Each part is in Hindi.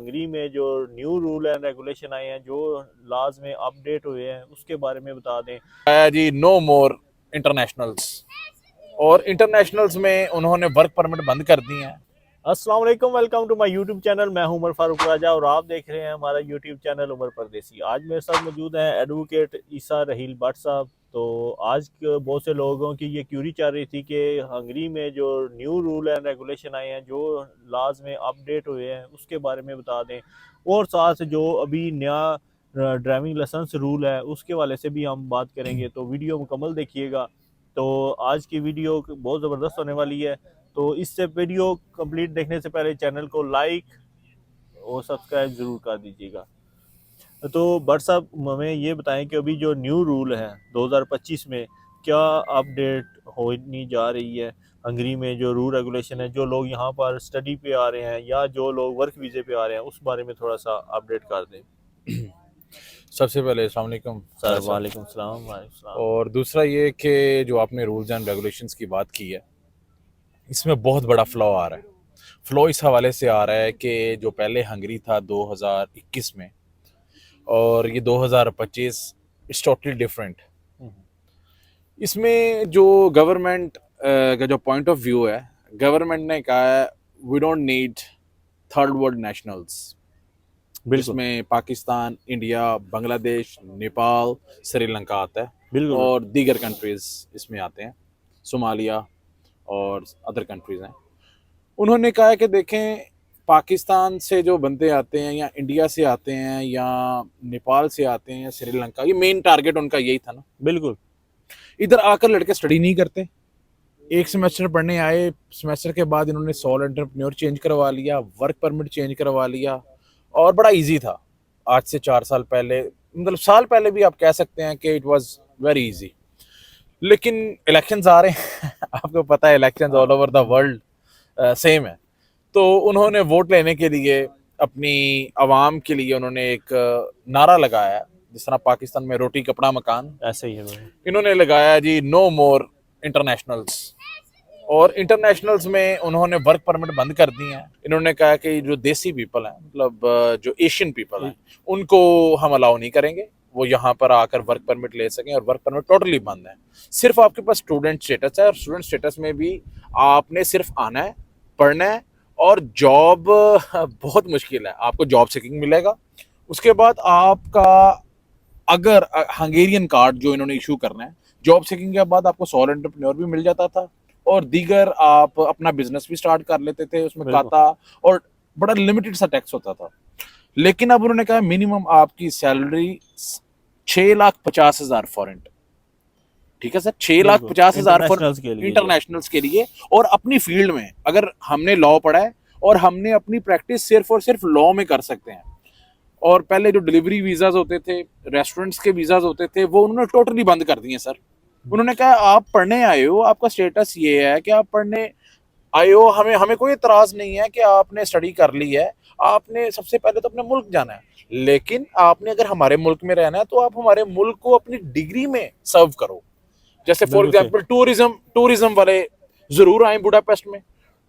हंगरी में जो न्यू रूल एंड रेगुलेशन आए हैं, जो लॉज में अपडेट हुए हैं, उसके बारे में बता दें। आया जी नो मोर इंटरनेशनल्स। और इंटरनेशनल्स में उन्होंने वर्क परमिट बंद कर दी हैं। अस्सलाम वालेकुम, welcome to my YouTube channel. मैं हूं उमर फारूक राजा और आप देख रहे हैं हमारा यूट्यूब चैनल उमर परदेसी। आज मेरे साथ मौजूद हैं एडवोकेट ईसा रहील भट्ट साहब। तो आज बहुत से लोगों की ये क्यूरी चल रही थी कि हंगरी में जो न्यू रूल एंड रेगुलेशन आए हैं, जो लॉज में अपडेट हुए हैं, उसके बारे में बता दें। और साथ जो अभी नया ड्राइविंग लाइसेंस रूल है, उसके वाले से भी हम बात करेंगे। तो वीडियो मुकम्मल देखिएगा। तो आज की वीडियो बहुत ज़बरदस्त होने वाली है। तो इससे वीडियो कंप्लीट देखने से पहले चैनल को लाइक और सब्सक्राइब ज़रूर कर दीजिएगा। तो भट्ट साहब, हमें ये बताएं कि अभी जो न्यू रूल है 2025 में क्या अपडेट होनी जा रही है। हंगरी में जो रूल रेगुलेशन है, जो लोग यहाँ पर स्टडी पे आ रहे हैं या जो लोग वर्क वीज़े पे आ रहे हैं, उस बारे में थोड़ा सा अपडेट कर दें। सबसे पहले अस्सलाम वालेकुम सर सर। वालेकुम सलाम। वालेकुम सलाम। और दूसरा ये कि जो आपने रूल्स एंड रेगुलेशंस की बात की है, इसमें बहुत बड़ा फ्लॉ आ रहा है। फ्लॉ इस हवाले से आ रहा है कि जो पहले हंगरी था 2021 में और ये 2025 इट्स टोटली डिफरेंट। इसमें जो गवर्नमेंट का जो पॉइंट ऑफ व्यू है, गवर्नमेंट ने कहा है we don't need third world nationals, बिल्कुल जिसमें पाकिस्तान, इंडिया, बांग्लादेश, नेपाल, श्रीलंका आता है बिल्कुल। और दीगर कंट्रीज इसमें आते हैं, सोमालिया और अदर कंट्रीज हैं। उन्होंने कहा है कि देखें, पाकिस्तान से जो बंदे आते हैं या इंडिया से आते हैं या नेपाल से आते हैं या श्रीलंका, ये मेन टारगेट उनका यही था ना। बिल्कुल इधर आकर लड़के स्टडी नहीं करते, एक सेमेस्टर पढ़ने आए, सेमेस्टर के बाद इन्होंने सॉल एंटरप्रेन्योर चेंज करवा लिया, वर्क परमिट चेंज करवा लिया और बड़ा इजी था। आज से 4 साल पहले, मतलब साल पहले भी आप कह सकते हैं कि इट वाज वेरी इजी। लेकिन इलेक्शंस आ रहे हैं आपको पता है elections all over the world same है। तो उन्होंने वोट लेने के लिए, अपनी आवाम के लिए उन्होंने एक नारा लगाया है, जिस तरह पाकिस्तान में रोटी कपड़ा मकान, ऐसे ही है भाई। इन्होंने लगाया जी नो मोर इंटरनेशनल्स। और इंटरनेशनल्स में उन्होंने वर्क परमिट बंद कर दी हैं। इन्होंने कहा कि जो देसी पीपल हैं, मतलब जो एशियन पीपल हैं, उनको हम अलाउ नहीं करेंगे वो यहाँ पर आकर वर्क परमिट ले सकें। और वर्क परमिट टोटली बंद है। सिर्फ आपके पास स्टूडेंट स्टेटस है और स्टूडेंट स्टेटस में भी आपने सिर्फ आना है, पढ़ना है और जॉब बहुत मुश्किल है, आपको जॉब सीकिंग मिलेगा। उसके बाद आपका अगर हंगेरियन कार्ड जो इन्होंने इशू करना है, जॉब सीकिंग के बाद आपको सॉल एंटरप्रेन्योर भी मिल जाता था और दीगर आप अपना बिजनेस भी स्टार्ट कर लेते थे, उसमें खाता और बड़ा लिमिटेड सा टैक्स होता था। लेकिन अब उन्होंने कहा मिनिमम आपकी सैलरी 6,50,000 फॉरेन। ठीक है सर, 6,50,000 फॉर इंटरनेशनल्स के लिए इंटरनेशनल्स के लिए। और अपनी फील्ड में अगर हमने लॉ पढ़ा है और हमने अपनी प्रैक्टिस सिर्फ और सिर्फ लॉ में कर सकते हैं। और पहले जो डिलीवरी वीजाज होते थे, रेस्टोरेंट्स के वीजाज होते थे, वो उन्होंने टोटली बंद कर दिए सर। उन्होंने कहा आप पढ़ने आए हो, आपका स्टेटस ये है कि आप पढ़ने आए हो, हमें हमें कोई इतराज नहीं है कि आपने स्टडी कर ली है, आपने सबसे पहले तो अपने मुल्क जाना है। लेकिन आपने अगर हमारे मुल्क में रहना है तो आप हमारे मुल्क को अपनी डिग्री में सर्व करो। जैसे फॉर बिल्कुल सही। एग्जांपल टूरिज्म वाले जरूर आए बुडापेस्ट में।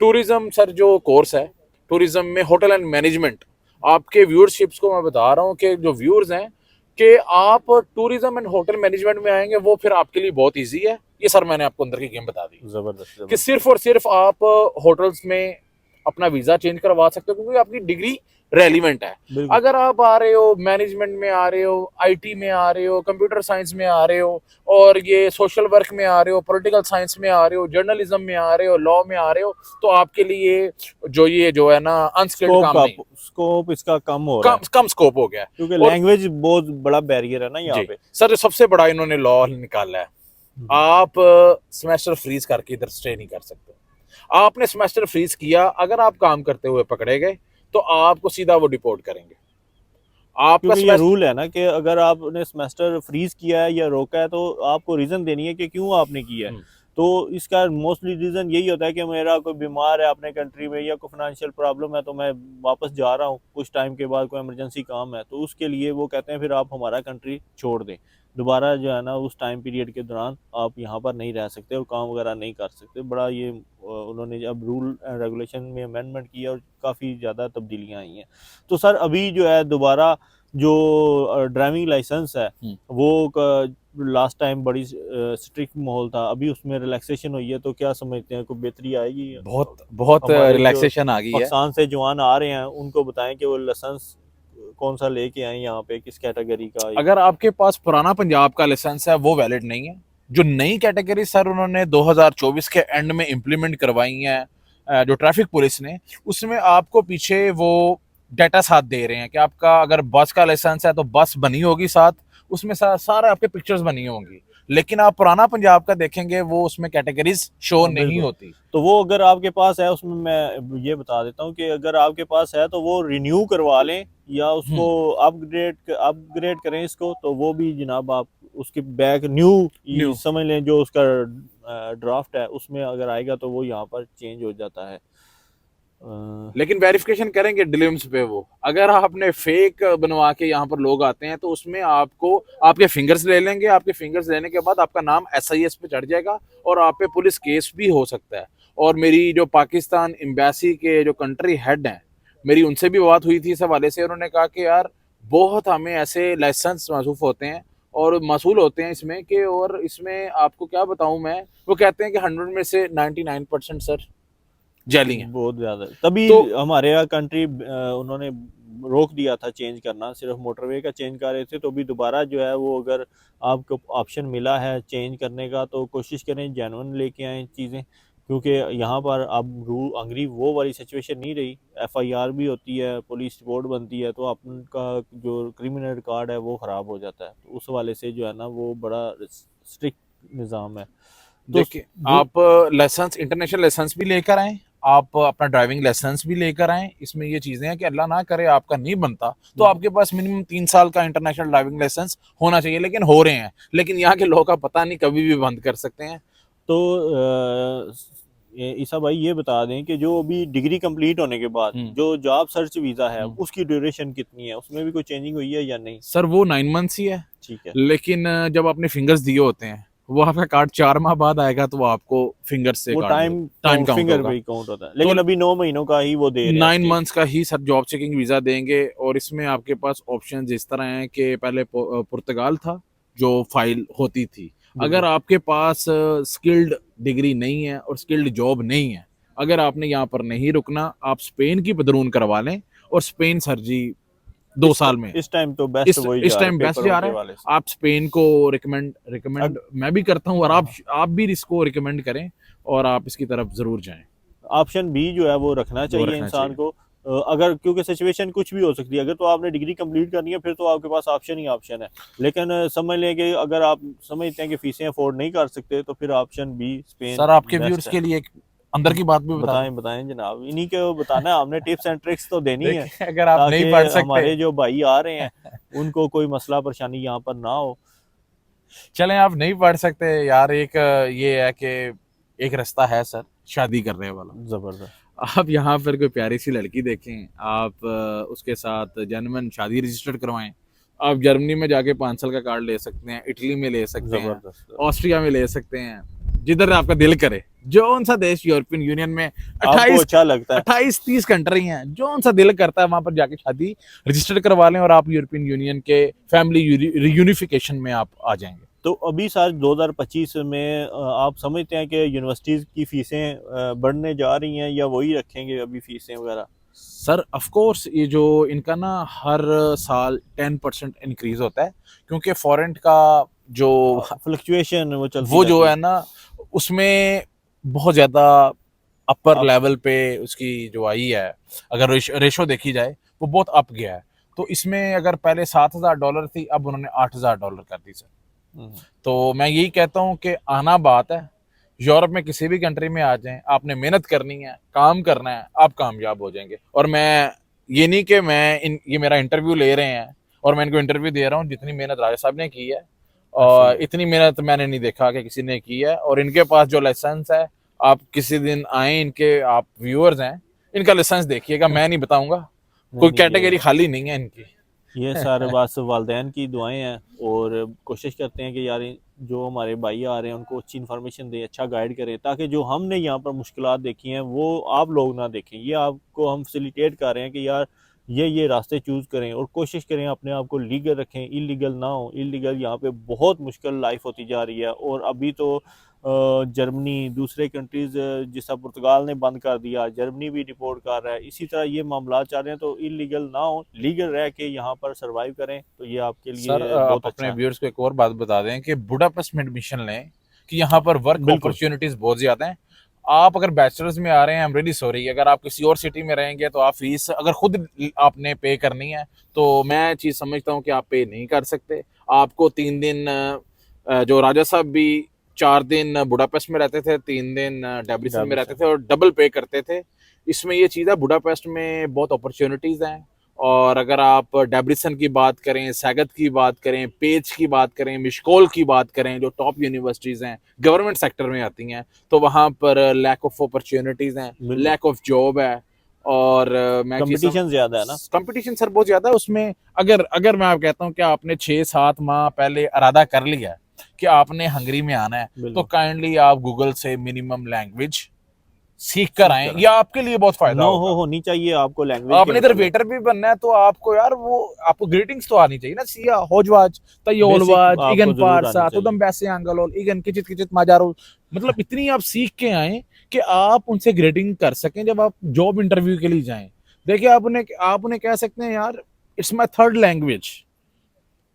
टूरिज्म सर जो कोर्स है, टूरिज्म में होटल एंड मैनेजमेंट, आपके व्यूअरशिप्स को मैं बता रहा हूँ कि जो व्यूअर्स हैं कि आप टूरिज्म एंड होटल मैनेजमेंट में आएंगे, वो फिर आपके लिए बहुत इजी है। ये सर मैंने आपको अंदर की गेम बता दी जबरदस्त कि जबरदस्त। सिर्फ और सिर्फ आप होटल्स में अपना वीजा चेंज करवा सकते हो क्योंकि आपकी डिग्री रेलिवेंट है। बिल्कुल अगर आप आ रहे हो मैनेजमेंट में, आ रहे हो आईटी में, आ रहे हो कंप्यूटर साइंस में, आ रहे हो और ये सोशल वर्क में आ रहे हो, पॉलिटिकल साइंस में आ रहे हो, जर्नलिज्म में आ रहे हो, लॉ में आ रहे हो, तो आपके लिए जो है ना अनस्किल्ड काम नहीं, स्कोप इसका कम हो रहा है कम स्कोप हो गया है। क्योंकि और लैंग्वेज बहुत बड़ा बैरियर है ना यहाँ जी पे। सर, जो सबसे बड़ा इन्होंने लॉ निकाला है, आप सेमेस्टर फ्रीज करके इधर स्टे नहीं कर सकते। आपने सेमेस्टर फ्रीज किया, अगर आप काम करते हुए पकड़े गए तो आपको सीधा वो डिपोर्ट करेंगे। आपका क्योंकि ये सेमेस्टर, रूल है ना कि अगर आपने सेमेस्टर फ्रीज किया है या रोका है, तो आपको रीजन देनी है कि क्यों आपने किया है। तो इसका मोस्टली रीज़न यही होता है कि मेरा कोई बीमार है अपने कंट्री में या कोई फाइनेंशियल प्रॉब्लम है, तो मैं वापस जा रहा हूँ कुछ टाइम के बाद, कोई इमरजेंसी काम है, तो उसके लिए वो कहते हैं फिर आप हमारा कंट्री छोड़ दें, दोबारा जो है ना उस टाइम पीरियड के दौरान आप यहाँ पर नहीं रह सकते और काम वगैरह नहीं कर सकते। बड़ा ये उन्होंने अब रूल एंड रेगुलेशन में अमेंडमेंट किया और काफ़ी ज़्यादा तब्दीलियाँ आई हैं। तो सर अभी जो है दोबारा जो ड्राइविंग लाइसेंस है वो लास्ट टाइम बड़ी स्ट्रिक्ट माहौल था, अभी उसमें रिलैक्सेशन हुई है, तो क्या समझते हैं कोई बेहतरी आएगी? बहुत बहुत हमारे जो रिलैक्सेशन आ गई है। पाकिस्तान से जवान आ रहे हैं उनको बताएं कि वो लाइसेंस कौन सा लेके आए यहाँ पे, किस कैटेगरी का? अगर आपके पास पुराना पंजाब का लाइसेंस है वो वैलिड नहीं है। जो नई कैटेगरी सर उन्होंने 2024 के एंड में इम्प्लीमेंट करवाई है जो ट्रैफिक पुलिस ने, उसमें आपको पीछे वो डाटा साथ दे रहे हैं कि आपका अगर बस का लाइसेंस है तो बस बनी होगी साथ, उसमें सारा आपके पिक्चर्स बनी होंगी। लेकिन आप पुराना पंजाब का देखेंगे वो उसमें कैटेगरीज शो नहीं होती। तो वो अगर आपके पास है, उसमें मैं ये बता देता हूँ कि अगर आपके पास है तो वो रिन्यू करवा लें या उसको अपग्रेड करें इसको, तो वो भी जनाब आप उसके बैक न्यू समझ लें, जो उसका ड्राफ्ट है उसमें अगर आएगा तो वो यहाँ पर चेंज हो जाता है। लेकिन वेरिफिकेशन करेंगे डिलीम्स पे। वो अगर आपने फेक बनवा के यहाँ पर लोग आते हैं तो उसमें आपको आपके फिंगर्स ले लेंगे। आपके फिंगर्स लेने के बाद आपका नाम SIS पे चढ़ जाएगा और आप पे पुलिस केस भी हो सकता है। और मेरी जो पाकिस्तान एम्बेसी के जो कंट्री हेड हैं, मेरी उनसे भी बात हुई थी इस हवाले से। उन्होंने कहा कि यार बहुत हमें ऐसे लाइसेंस मौसूफ होते हैं और मसूल होते हैं इसमें कि, और इसमें आपको क्या बताऊं मैं, वो कहते हैं कि 100 में से 99% सर जैली हैं। बहुत ज्यादा, तभी तो हमारे यहाँ कंट्री उन्होंने रोक दिया था चेंज करना, सिर्फ मोटरवे का चेंज कर रहे थे। तो भी दोबारा जो है वो अगर आपको ऑप्शन मिला है चेंज करने का तो कोशिश करें जेन्युइन लेके आए चीज़ें, क्योंकि यहाँ पर अब रू अंग्री वो वाली सिचुएशन नहीं रही। FIR भी होती है, पुलिस रिपोर्ट बनती है, तो आपका जो क्रिमिनल रिकॉर्ड है वो ख़राब हो जाता है। तो उस वाले से जो है ना वो बड़ा स्ट्रिक्ट निज़ाम है। तो देखिए आप लाइसेंस इंटरनेशनल लाइसेंस भी लेकर आए, आप अपना ड्राइविंग लाइसेंस भी लेकर आए। इसमें ये चीजें हैं कि अल्लाह ना करे आपका नहीं बनता तो आपके पास मिनिमम 3 साल का इंटरनेशनल ड्राइविंग लाइसेंस होना चाहिए। लेकिन हो रहे हैं, लेकिन यहाँ के लोग का पता नहीं कभी भी बंद कर सकते हैं। तो ईसा भाई ये बता दें कि जो अभी डिग्री कंप्लीट होने के बाद जो जॉब सर्च वीज़ा है उसकी ड्यूरेशन कितनी है, उसमें भी कोई चेंजिंग हुई है या नहीं? सर वो 9 मंथ्स ही है। ठीक है। लेकिन जब आपने फिंगर्स दिए होते हैं वो आपका कार्ड 4 माह बाद आएगा तो वो आपको फिंगर्स से वो टाइम काउंट फिंगर होगा। पे काउंट होता है, लेकिन तो अभी 9 महीनों का ही वो दे रहे हैं, 9 मंथ्स का ही सर जॉब चेकिंग वीजा देंगे। और इसमें आपके पास ऑप्शन इस तरह हैं कि पहले पुर्तगाल था जो फाइल होती थी। अगर आपके पास स्किल्ड डिग्री नहीं है और स्किल्ड जॉब नहीं है, अगर आपने यहाँ पर नहीं रुकना, आप स्पेन की बदरून करवा लें। और स्पेन सर जी 2 साल में इस टाइम तो बेस्ट वही इस टाइम बेस्ट जा रहा है। आप स्पेन को रिकमेंड मैं भी करता हूँ और आप भी इसको रिकमेंड करें और आप इसकी तरफ जरूर जाएं। ऑप्शन बी जो है वो रखना चाहिए इंसान को, अगर क्योंकि सिचुएशन कुछ भी हो सकती है। अगर तो आपने डिग्री कंप्लीट करनी है फिर तो आपके पास ऑप्शन ही ऑप्शन है, लेकिन समझ लें कि अगर आप समझते हैं कि फीसें अफोर्ड नहीं कर सकते तो फिर ऑप्शन बी स्पेन। सर आपके व्यूअर्स के लिए एक अंदर की बात भी बताएं जनाब, इन्हीं को बताना है हमने, टिप्स एंड ट्रिक्स तो देनी है अगर आप नहीं पढ़ सकते, हमारे जो भाई आ रहे हैं उनको कोई मसला परेशानी यहाँ पर ना हो। चलें आप नहीं पढ़ सकते यार, एक ये है कि एक रास्ता है सर शादी करने वाला, जबरदस्त। आप यहाँ पर कोई प्यारी सी लड़की देखें, आप उसके साथ जेन्युइन शादी रजिस्टर करवाएं। आप जर्मनी में जाके 5 साल का कार्ड ले सकते हैं, इटली में ले सकते हैं, ऑस्ट्रिया में ले सकते हैं, जिधर आपका दिल करे। जो सा देश यूरोपियन यूनियन में 28 अच्छा लगता है, 28-30 कंट्री हैं, जो सा दिल करता है वहां पर जाके शादी रजिस्टर करवा लें और आप यूरोपियन यूनियन के फैमिली यूनिफिकेशन में आप आ जाएंगे। तो अभी सर 2025 में आप समझते हैं कि यूनिवर्सिटीज़ की फ़ीसें बढ़ने जा रही हैं या वही रखेंगे अभी फ़ीसें वगैरह? सर ऑफ कोर्स ये जो इनका ना हर साल 10% इंक्रीज होता है, क्योंकि फॉरेन का जो फ्लक्चुएशन वो जो है ना उसमें बहुत ज़्यादा अपर लेवल पे उसकी जो आई है, अगर रेशो देखी जाए वो बहुत अप गया है। तो इसमें अगर पहले $7,000 थी, अब उन्होंने $8,000 कर दी सर। तो मैं यही कहता हूँ कि आना बात है, यूरोप में किसी भी कंट्री में आ जाएं, आपने मेहनत करनी है, काम करना है, आप कामयाब हो जाएंगे। और मैं ये नहीं कि ये मेरा इंटरव्यू ले रहे हैं और मैं इनको इंटरव्यू दे रहा हूँ, जितनी मेहनत राजा साहब ने की है और अच्छा। इतनी मेहनत मैंने नहीं देखा कि किसी ने की है। और इनके पास जो लाइसेंस है, आप किसी दिन आए, इनके आप व्यूअर्स हैं, इनका लाइसेंस देखिएगा, मैं नहीं बताऊंगा, नहीं कोई नहीं, कैटेगरी खाली नहीं है इनकी। ये सारे बस वालदैन की दुआएं हैं, और कोशिश करते हैं कि यार जो हमारे भाई आ रहे हैं उनको अच्छी इन्फॉर्मेशन दें, अच्छा गाइड करें, ताकि जो हमने यहाँ पर मुश्किलात देखी हैं वो आप लोग ना देखें। ये आपको हम फैसिलिटेट कर रहे हैं कि यार ये रास्ते चूज़ करें, और कोशिश करें अपने आप को लीगल रखें, इलीगल ना हो। इलीगल यहाँ पे बहुत मुश्किल लाइफ होती जा रही है, और अभी तो जर्मनी, दूसरे कंट्रीज़ जैसा पुर्तगाल ने बंद कर दिया, जर्मनी भी डिपोर्ट कर रहा है, इसी तरह ये मामला चल रहे हैं। तो इलीगल ना हो, लीगल रह के यहाँ पर सरवाइव करें, तो ये आपके सर लिए आप बहुत अपने अच्छा है। व्यूअर्स को एक और बात बता दें कि बुडापेस्ट में एडमिशन लें, कि यहाँ पर वर्क बिल्कुल। अपॉर्चुनिटीज बहुत ज्यादा हैं। आप अगर बैचलर्स में आ रहे हैं, आई एम रियली सॉरी, अगर आप किसी और सिटी में रहेंगे तो आप फीस अगर खुद आपने पे करनी है, तो मैं चीज समझता हूँ कि आप पे नहीं कर सकते। आपको 3 दिन जो राजा साहब भी 4 दिन बुडापेस्ट में रहते थे, 3 दिन डेब्रिसन में रहते थे और डबल पे करते थे। इसमें ये चीज़ है, बुडापेस्ट में बहुत अपॉर्चुनिटीज हैं। और अगर आप डेब्रिसन की बात करें, सैगत की बात करें, पेज की बात करें, मिशकोल की बात करें, जो टॉप यूनिवर्सिटीज़ हैं, गवर्नमेंट सेक्टर में आती हैं, तो वहाँ पर लैक ऑफ अपॉर्चुनिटीज़ हैं, बिल्कुल, लैक ऑफ जॉब है। और मैं चीज़ कंपटीशन ज़्यादा है ना। कंपटीशन सर बहुत ज़्यादा है उसमें। अगर अगर मैं आप कहता हूँ कि आपने 6-7 माह पहले इरादा कर लिया है कि आपने हंगरी में आना है, तो बिल्कुल, काइंडली आप गूगल से मिनिमम लैंग्वेज सीख कर सीख आए, कर आए। या आपके लिए बहुत फायदा नो होगा। होनी चाहिए आपको लैंग्वेज के आपने इधर मतलब। वेटर भी बनना है, तो आपको यार वो आपको ग्रीटिंग्स तो आनी चाहिए ना, सिया होजवाज बेसिक तयोलवाज इगन आपको ज़रूर आनी पारसा चाहिए। तुदम बैसे आंगलोल इगन किचित किचित माजारो। मतलब इतनी आप सीख के आए कि आप उनसे ग्रेडिंग कर सकें जब आप जॉब इंटरव्यू के लिए जाएं। देखिए आप उन्हें कह सकते हैं, यार इट्स माय थर्ड लैंग्वेज,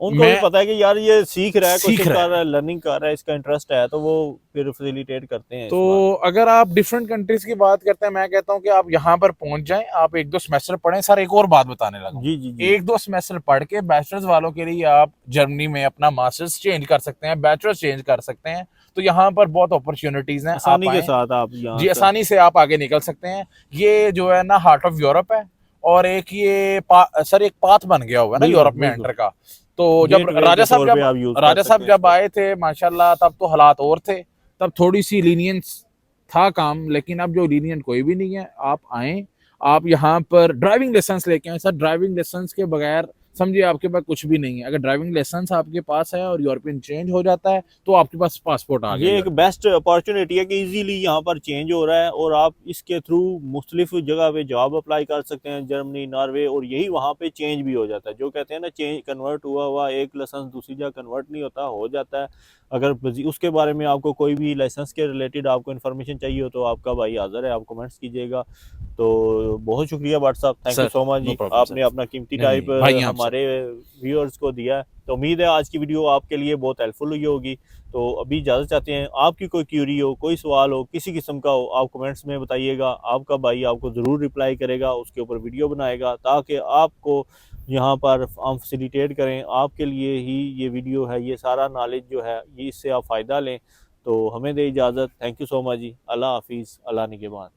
उनको भी मैं पता है कि यार ये सीख रहा है, सीख कोशिश रहा कर रहा है। है, लर्निंग कर रहा है, इसका इंटरेस्ट है, तो वो फिर फैसिलिटेट करते हैं तो इस बात को। अगर आप डिफरेंट कंट्रीज की बात करते हैं, मैं कहता हूं कि आप यहाँ पर पहुंच जाएं, आप 1-2 सेमेस्टर पढ़ें। सर एक और बात बताने लगा हूं, जी जी जी। 1-2 सेमेस्टर पढ़ के बैचलर्स वालों के लिए आप जर्मनी में अपना मास्टर्स चेंज कर सकते हैं, बैचलर्स चेंज कर सकते हैं। तो यहाँ पर बहुत अपॉर्चुनिटीज हैं, आप आसानी के आए साथ आप यहाँ जी, से। आसानी से आप आगे निकल सकते हैं। ये जो है ना हार्ट ऑफ यूरोप है, और एक ये सर एक पाथ बन गया हुआ है ना बिल्कुल यूरोप में बिल्कुल, एंटर का। तो जब गेटवे के तौर पे आप यूज़ कर राजा साहब सकते हैं जब इसको। आए थे माशाल्लाह, तब तो हालात और थे, तब थोड़ी सी लीनियंस था काम। लेकिन अब जो लीनियंट कोई भी नहीं है, आप आए, आप यहाँ पर ड्राइविंग लाइसेंस लेके आए। सर ड्राइविंग लाइसेंस के बगैर समझिए आपके पास कुछ भी नहीं है। अगर ड्राइविंग लाइसेंस आपके पास है और यूरोपियन चेंज हो जाता है, तो आपके पास पासपोर्ट आ गया ये एक यूरोपियन। बेस्ट अपॉर्चुनिटी है कि इजीली यहाँ पर चेंज हो रहा है, और आप इसके थ्रू मुख्तलिफ जगह पे जॉब अप्लाई कर सकते हैं, जर्मनी, नॉर्वे, और यही वहाँ पे चेंज भी हो जाता है। जो कहते हैं ना, चेंज कन्वर्ट हुआ हुआ एक लाइसेंस दूसरी जगह कन्वर्ट नहीं होता, हो जाता है। अगर उसके बारे में आपको कोई भी लाइसेंस के रिलेटेड आपको इन्फॉर्मेशन चाहिए हो, तो आपका भाई हाजिर है, आप कमेंट्स कीजिएगा। तो बहुत शुक्रिया WhatsApp, thank you sir so much no जी, प्रॉब्लम सर। आपने अपना कीमती नहीं टाइप नहीं भाई हैं आप सर। हमारे व्यूअर्स को दिया है। तो उम्मीद है आज की वीडियो आपके लिए बहुत हेल्पफुल हुई होगी। तो अभी इजाज़त चाहते हैं। आपकी कोई क्यूरी हो, कोई सवाल हो, किसी किस्म का हो, आप कमेंट्स में बताइएगा, आपका भाई आपको ज़रूर रिप्लाई करेगा, उसके ऊपर वीडियो बनाएगा, ताकि आपको यहाँ पर हम फैसिलिटेट करें। आपके लिए ही ये वीडियो है, ये सारा नॉलेज जो है, ये इससे आप फ़ायदा लें। तो हमें दे इजाज़त, थैंक यू सो मच जी, अल्लाह हाफिज़, अल्लाह निगहबान।